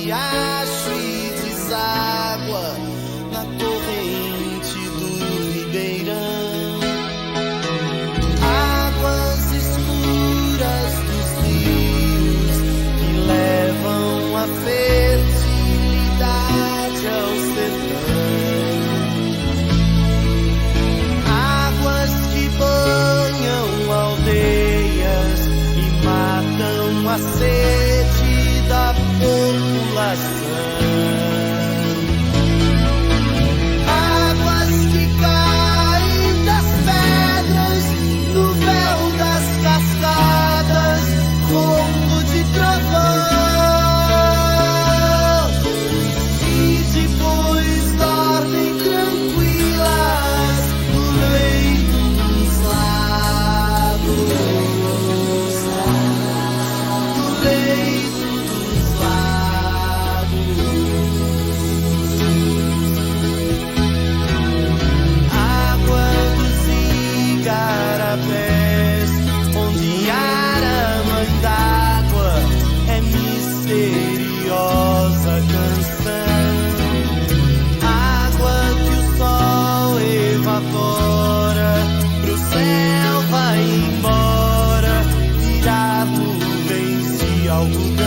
riacho e deságua na corrente do Ribeirão. Águas escuras dos rios que levam a fertilidade ao sertão. Águas que banham aldeias e matam a sede da população. Águas que caem das pedras no véu das cascadas, ronco de trovão. E depois dormem tranquilas no leito dos lagos. No leito dos lagos. Água dos igarapés, ondear a mãe d'água é misteriosa canção. Água que o sol evapora, pro céu vai embora, virar nuvens de algodão.